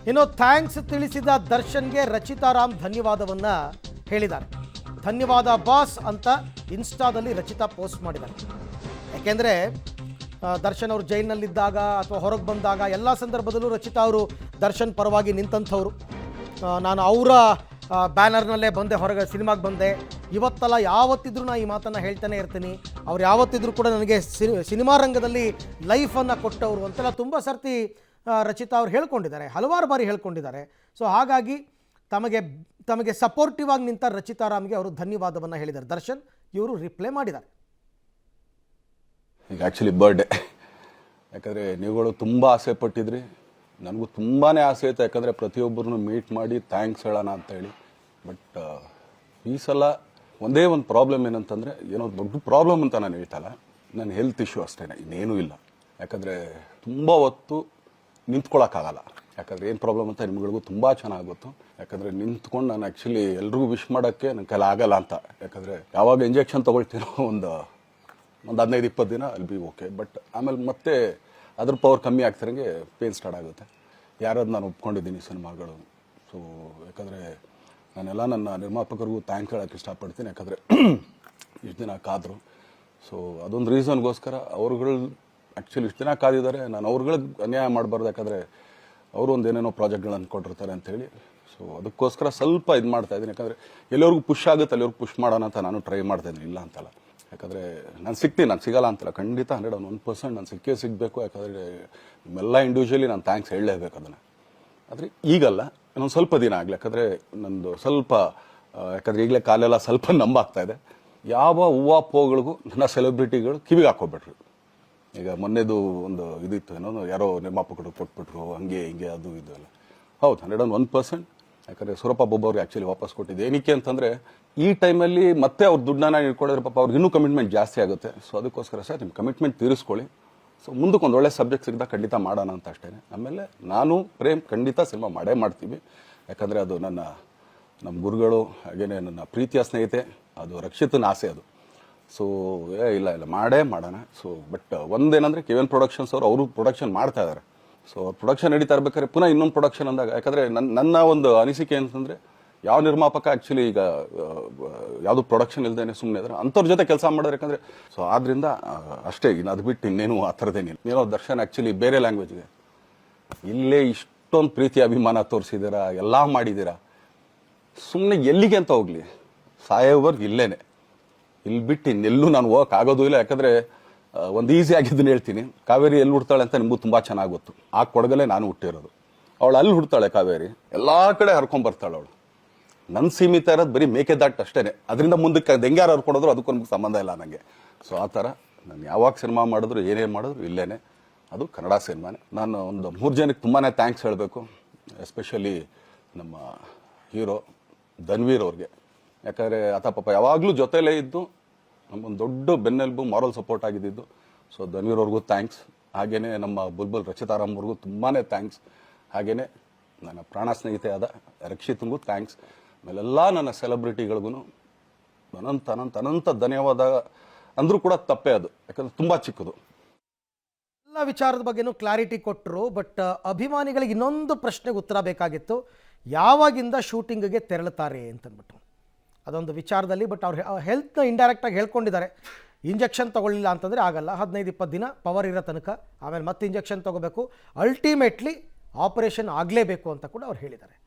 ಇನ್ನು ಥ್ಯಾಂಕ್ಸ್ ತಿಳಿಸಿದ ದರ್ಶನ್ಗೆ ರಚಿತಾ ರಾಮ್ ಧನ್ಯವಾದವನ್ನು ಹೇಳಿದ್ದಾರೆ. ಧನ್ಯವಾದ ಬಾಸ್ ಅಂತ ಇನ್ಸ್ಟಾದಲ್ಲಿ ರಚಿತಾ ಪೋಸ್ಟ್ ಮಾಡಿದ್ದಾರೆ. ಯಾಕೆಂದರೆ ದರ್ಶನ್ ಅವರು ಜೈಲಿನಲ್ಲಿದ್ದಾಗ ಅಥವಾ ಹೊರಗೆ ಬಂದಾಗ ಎಲ್ಲ ಸಂದರ್ಭದಲ್ಲೂ ರಚಿತಾ ಅವರು ದರ್ಶನ್ ಪರವಾಗಿ ನಿಂತಂಥವ್ರು. ನಾನು ಅವರ ಬ್ಯಾನರ್ನಲ್ಲೇ ಬಂದೆ, ಹೊರಗೆ ಸಿನಿಮಾಗೆ ಬಂದೆ, ಇವತ್ತಲ್ಲ ಯಾವತ್ತಿದ್ರೂ ನಾನು ಈ ಮಾತನ್ನು ಹೇಳ್ತಾನೆ ಇರ್ತೀನಿ, ಅವ್ರು ಯಾವತ್ತಿದ್ರೂ ಕೂಡ ನನಗೆ ಸಿನಿಮಾ ರಂಗದಲ್ಲಿ ಲೈಫನ್ನು ಕೊಟ್ಟವರು ಅಂತೆಲ್ಲ ತುಂಬ ಸರ್ತಿ ರಚಿತಾ ಅವ್ರು ಹೇಳ್ಕೊಂಡಿದ್ದಾರೆ, ಹಲವಾರು ಬಾರಿ ಹೇಳ್ಕೊಂಡಿದ್ದಾರೆ. ಸೊ ಹಾಗಾಗಿ ತಮಗೆ ಸಪೋರ್ಟಿವ್ ಆಗಿ ನಿಂತ ರಚಿತಾ ರಾಮ್ಗೆ ಅವರು ಧನ್ಯವಾದವನ್ನು ಹೇಳಿದ್ದಾರೆ. ದರ್ಶನ್ ಇವರು ರಿಪ್ಲೈ ಮಾಡಿದ್ದಾರೆ. ಈಗ ಆ್ಯಕ್ಚುಲಿ ಬರ್ಡೇ, ಯಾಕಂದರೆ ನೀವುಗಳು ತುಂಬ ಆಸೆ ಪಟ್ಟಿದ್ರಿ, ನನಗೂ ತುಂಬಾ ಆಸೆ ಇತ್ತು, ಯಾಕಂದರೆ ಪ್ರತಿಯೊಬ್ಬರನ್ನು ಮೀಟ್ ಮಾಡಿ ಥ್ಯಾಂಕ್ಸ್ ಹೇಳೋಣ ಅಂತೇಳಿ. ಬಟ್ ಈ ಸಲ ಒಂದೇ ಒಂದು ಪ್ರಾಬ್ಲಮ್ ಏನಂತಂದರೆ, ಏನೋ ದೊಡ್ಡ ಪ್ರಾಬ್ಲಮ್ ಅಂತ ನಾನು ಹೇಳ್ತಲ್ಲ, ನನ್ನ ಹೆಲ್ತ್ ಇಶ್ಯೂ ಅಷ್ಟೇ, ಇನ್ನೇನೂ ಇಲ್ಲ. ಯಾಕಂದರೆ ತುಂಬ ಹೊತ್ತು ನಿಂತ್ಕೊಳ್ಳೋಕ್ಕಾಗಲ್ಲ. ಯಾಕಂದರೆ ಏನು ಪ್ರಾಬ್ಲಮ್ ಅಂತ ನಿಮ್ಗಳಿಗೂ ತುಂಬ ಚೆನ್ನಾಗಿ ಗೊತ್ತು. ಯಾಕಂದರೆ ನಿಂತ್ಕೊಂಡು ನಾನು ಆ್ಯಕ್ಚುಲಿ ಎಲ್ರಿಗೂ ವಿಶ್ ಮಾಡೋಕ್ಕೆ ನನ್ನ ಕೈಲಿ ಆಗಲ್ಲ ಅಂತ. ಯಾಕಂದರೆ ಯಾವಾಗ ಇಂಜೆಕ್ಷನ್ ತೊಗೊಳ್ತೀನೋ ಒಂದು 15-20 ದಿನ ಅಲ್ಲಿ ಬಿ ಓಕೆ, ಬಟ್ ಆಮೇಲೆ ಮತ್ತೆ ಅದ್ರ ಪವರ್ ಕಮ್ಮಿ ಆಗ್ತಿರಂಗೆ ಪೇನ್ ಸ್ಟಾರ್ಟ್ ಆಗುತ್ತೆ. ಯಾರಾದ್ರು ನಾನು ಒಪ್ಕೊಂಡಿದ್ದೀನಿ ಸಿನಿಮಾಗಳು. ಸೊ ಯಾಕಂದರೆ ನಾನೆಲ್ಲ ನನ್ನ ನಿರ್ಮಾಪಕರಿಗೂ ಥ್ಯಾಂಕ್ಸ್ ಹೇಳೋಕ್ಕೆ ಇಷ್ಟಪಡ್ತೀನಿ. ಯಾಕಂದರೆ ಇಷ್ಟು ದಿನ ಕಾದರು. ಸೊ ಅದೊಂದು ರೀಸನ್ಗೋಸ್ಕರ ಅವ್ರುಗಳು ಆ್ಯಕ್ಚುಲಿ ಇಷ್ಟು ದಿನ ಕಾದಿದ್ದಾರೆ, ನಾನು ಅವ್ರುಗಳಿಗೆ ಅನ್ಯಾಯ ಮಾಡಬಾರ್ದು. ಯಾಕಂದರೆ ಅವರು ಒಂದು ಏನೇನೋ ಪ್ರಾಜೆಕ್ಟ್ಗಳನ್ನು ಕೊಟ್ಟಿರ್ತಾರೆ ಅಂಥೇಳಿ. ಸೊ ಅದಕ್ಕೋಸ್ಕರ ಸ್ವಲ್ಪ ಇದು ಮಾಡ್ತಾಯಿದ್ದೀನಿ. ಯಾಕಂದರೆ ಎಲ್ಲರಿಗೂ ಪುಷ್ ಆಗುತ್ತೆ ಅಲ್ಲಿವ್ರಿಗೆ ಪುಷ್ ಮಾಡೋಣ ಅಂತ ನಾನು ಟ್ರೈ ಮಾಡ್ತಾಯಿದ್ದೀನಿ, ಇಲ್ಲ ಅಂತಲ್ಲ. ಯಾಕಂದರೆ ನಾನು ಸಿಗ್ತೀನಿ, ನಾನು ಸಿಗಲ್ಲ ಅಂತಲ್ಲ, ಖಂಡಿತ 101% ನಾನು ಸಿಕ್ಕೇ ಸಿಗಬೇಕು. ಯಾಕಂದರೆ ನಿಮ್ಮೆಲ್ಲ ಇಂಡಿವಿಜುವಲಿ ನಾನು ಥ್ಯಾಂಕ್ಸ್ ಹೇಳಲೇಬೇಕು ಅದನ್ನು. ಆದರೆ ಈಗಲ್ಲ, ಇನ್ನೊಂದು ಸ್ವಲ್ಪ ದಿನ ಆಗಲಿ. ಯಾಕಂದರೆ ನಂದು ಸ್ವಲ್ಪ ಯಾಕಂದರೆ ಈಗಲೇ ಕಾಲೆಲ್ಲ ಸ್ವಲ್ಪ ನಂಬಾಗ್ತಾ ಇದೆ. ಯಾವ ಹೂವು ನನ್ನ ಸೆಲೆಬ್ರಿಟಿಗಳು ಕಿವಿಗೆ ಹಾಕೋಬಿಟ್ರು. ಈಗ ಮೊನ್ನೆದು ಒಂದು ಇದಿತ್ತು, ಏನೋ ಯಾರೋ ನಿರ್ಮಾಪಕರು ಕೊಟ್ಬಿಟ್ರು, ಹಂಗೆ ಹಿಂಗೆ ಅದು ಇದು ಎಲ್ಲ. ಹೌದು, 101%. ಯಾಕಂದರೆ ಸೂರಪ್ಪ ಬೊಬ್ಬ ಅವ್ರಿಗೆ ಆ್ಯಕ್ಚುಲಿ ವಾಪಸ್ ಕೊಟ್ಟಿದ್ದೆ. ಏನಕ್ಕೆ ಅಂತಂದರೆ ಈ ಟೈಮಲ್ಲಿ ಮತ್ತೆ ಅವ್ರು ದುಡ್ಡನ್ನ ಇಟ್ಕೊಂಡಿದ್ರೆ ಪಾಪ ಅವ್ರಿಗೆ ಇನ್ನೂ ಕಮಿಟ್ಮೆಂಟ್ ಜಾಸ್ತಿ ಆಗುತ್ತೆ. ಸೊ ಅದಕ್ಕೋಸ್ಕರ ಸರ್ ನಿಮ್ಮ ಕಮಿಟ್ಮೆಂಟ್ ತೀರಿಸ್ಕೊಳ್ಳಿ. ಸೊ ಮುಂದಕ್ಕೆ ಒಂದು ಒಳ್ಳೆ ಸಬ್ಜೆಕ್ಟ್ ಸಿಗ್ದಾಗ ಖಂಡಿತ ಮಾಡೋಣ ಅಂತ ಅಷ್ಟೇ. ಆಮೇಲೆ ನಾನು ಪ್ರೇಮ್ ಖಂಡಿತ ಸಿನಿಮಾ ಮಾಡೇ ಮಾಡ್ತೀವಿ. ಯಾಕಂದರೆ ಅದು ನಮ್ಮ ಗುರುಗಳು, ಹಾಗೇನೆ ನನ್ನ ಪ್ರೀತಿಯ ಸ್ನೇಹಿತೆ, ಅದು ರಕ್ಷಿತನ ಆಸೆ ಅದು. ಸೊ ಇಲ್ಲ ಮಾಡೇ ಮಾಡೋಣ. ಸೊ ಬಟ್ ಒಂದೇನಂದರೆ KVN ಪ್ರೊಡಕ್ಷನ್ಸ್ ಅವರು ಪ್ರೊಡಕ್ಷನ್ ಮಾಡ್ತಾ ಇದ್ದಾರೆ. ಸೊ ಅವ್ರು ಪ್ರೊಡಕ್ಷನ್ ನಡೀತಾ ಇರ್ಬೇಕಾದ್ರೆ ಪುನಃ ಇನ್ನೊಂದು ಪ್ರೊಡಕ್ಷನ್ ಅಂದಾಗ, ಯಾಕಂದರೆ ನನ್ನ ಒಂದು ಅನಿಸಿಕೆ ಅಂತಂದರೆ, ಯಾವ ನಿರ್ಮಾಪಕ ಆ್ಯಕ್ಚುಲಿ ಈಗ ಯಾವುದು ಪ್ರೊಡಕ್ಷನ್ ಇಲ್ಲದೇ ಸುಮ್ಮನೆ ಇದ್ದಾರೆ ಅಂಥವ್ರ ಜೊತೆ ಕೆಲಸ ಮಾಡೋದು. ಯಾಕಂದರೆ ಸೊ ಆದ್ದರಿಂದ ಅಷ್ಟೇ, ಇನ್ನು ಅದು ಬಿಟ್ಟು ಇನ್ನೇನು ಆ ಥರದ್ದೇನಿಲ್ಲ. ಏನೋ ದರ್ಶನ್ ಆ್ಯಕ್ಚುಲಿ ಬೇರೆ ಲ್ಯಾಂಗ್ವೇಜ್ಗೆ ಇಲ್ಲೇ ಇಷ್ಟೊಂದು ಪ್ರೀತಿ ಅಭಿಮಾನ ತೋರಿಸಿದ್ದೀರಾ, ಎಲ್ಲ ಮಾಡಿದ್ದೀರಾ, ಸುಮ್ಮನೆ ಎಲ್ಲಿಗೆ ಅಂತ ಹೋಗಲಿ, ಸಾಯೋವರ್ಗೆ ಇಲ್ಲೇನೆ, ಇಲ್ಲಿ ಬಿಟ್ಟು ಇನ್ನೆಲ್ಲೂ ನಾನು ಹೋಗೋಕ್ಕಾಗೋದು ಇಲ್ಲ. ಯಾಕಂದರೆ ಒಂದು ಈಸಿ ಆಗಿದ್ದನ್ನು ಹೇಳ್ತೀನಿ, ಕಾವೇರಿ ಎಲ್ಲಿ ಹುಡ್ತಾಳೆ ಅಂತ ನಿಮಗೂ ತುಂಬ ಚೆನ್ನಾಗಿ ಗೊತ್ತು. ಆ ಕೊಡಗಲ್ಲೇ ನಾನು ಹುಟ್ಟಿರೋದು. ಅವಳು ಅಲ್ಲಿ ಹುಡ್ತಾಳೆ ಕಾವೇರಿ, ಎಲ್ಲ ಕಡೆ ಹರ್ಕೊಂಬರ್ತಾಳೆ ಅವಳು. ನನ್ನ ಸೀಮಿತ ಇರೋದು ಬರೀ ಮೇಕೆದಾಟ್ ಅಷ್ಟೇ. ಅದರಿಂದ ಮುಂದಕ್ಕೆ ಅದು ಹೆಂಗ್ಯಾರು ಹರ್ಕೊಡೋದ್ರು ಅದಕ್ಕೂ ನಮ್ಗೆ ಸಂಬಂಧ ಇಲ್ಲ ನನಗೆ. ಸೊ ಆ ಥರ ನಾನು ಯಾವಾಗ ಸಿನಿಮಾ ಮಾಡಿದ್ರು ಏನೇ ಮಾಡಿದ್ರು ಇಲ್ಲೇನೆ, ಅದು ಕನ್ನಡ ಸಿನಿಮಾನೇ. ನಾನು ಒಂದು 3 ಜನಕ್ಕೆ ತುಂಬಾ ಥ್ಯಾಂಕ್ಸ್ ಹೇಳಬೇಕು. ಎಸ್ಪೆಷಲಿ ನಮ್ಮ ಹೀರೋ ಧನ್ವೀರ್ ಅವ್ರಿಗೆ. ಯಾಕಂದರೆ ಆತ ಪಾಪ ಯಾವಾಗಲೂ ಜೊತೆಲೇ ಇದ್ದು ನಮ್ಮೊಂದು ದೊಡ್ಡ ಬೆನ್ನೆಲುಬು, ಮಾರಲ್ ಸಪೋರ್ಟ್ ಆಗಿದ್ದು. ಸೊ ಧನ್ವೀರ್ ಅವ್ರಿಗೂ ಥ್ಯಾಂಕ್ಸ್. ಹಾಗೆಯೇ ನಮ್ಮ ಬುಲ್ಬುಲ್ ರಚಿತಾ ರಾಮ್ ಅವ್ರಿಗೂ ತುಂಬಾ ಥ್ಯಾಂಕ್ಸ್. ಹಾಗೆಯೇ ನನ್ನ ಪ್ರಾಣ ಸ್ನೇಹಿತೆ ಆದ ರಕ್ಷಿತಂಗೂ ಥ್ಯಾಂಕ್ಸ್. ಆಮೇಲೆಲ್ಲ ನನ್ನ ಸೆಲೆಬ್ರಿಟಿಗಳಿಗೂ ಅನಂತ ಧನ್ಯವಾದ ಅಂದರೂ ಕೂಡ ತಪ್ಪೇ ಅದು. ಯಾಕಂದರೆ ತುಂಬ ಚಿಕ್ಕದು. ಎಲ್ಲ ವಿಚಾರದ ಬಗ್ಗೆನೂ ಕ್ಲಾರಿಟಿ ಕೊಟ್ಟರು. ಬಟ್ ಅಭಿಮಾನಿಗಳಿಗೆ ಇನ್ನೊಂದು ಪ್ರಶ್ನೆಗೆ ಉತ್ತರ ಬೇಕಾಗಿತ್ತು, ಯಾವಾಗಿಂದ ಶೂಟಿಂಗಿಗೆ ತೆರಳುತ್ತಾರೆ ಅಂತಂದ್ಬಿಟ್ಟು. ಅದೊಂದು ವಿಚಾರದಲ್ಲಿ ಬಟ್ ಅವ್ರು ಹೆಲ್ತ್ನ ಇಂಡೈರೆಕ್ಟಾಗಿ ಹೇಳ್ಕೊಂಡಿದ್ದಾರೆ. ಇಂಜೆಕ್ಷನ್ ತೊಗೊಳ್ಳಿಲ್ಲ ಅಂತಂದರೆ ಆಗಲ್ಲ, 15-20 ದಿನ ಪವರ್ ಇರೋ ತನಕ, ಆಮೇಲೆ ಮತ್ತೆ ಇಂಜೆಕ್ಷನ್ ತೊಗೋಬೇಕು, ಅಲ್ಟಿಮೇಟ್ಲಿ ಆಪರೇಷನ್ ಆಗಲೇಬೇಕು ಅಂತ ಕೂಡ ಅವ್ರು ಹೇಳಿದ್ದಾರೆ.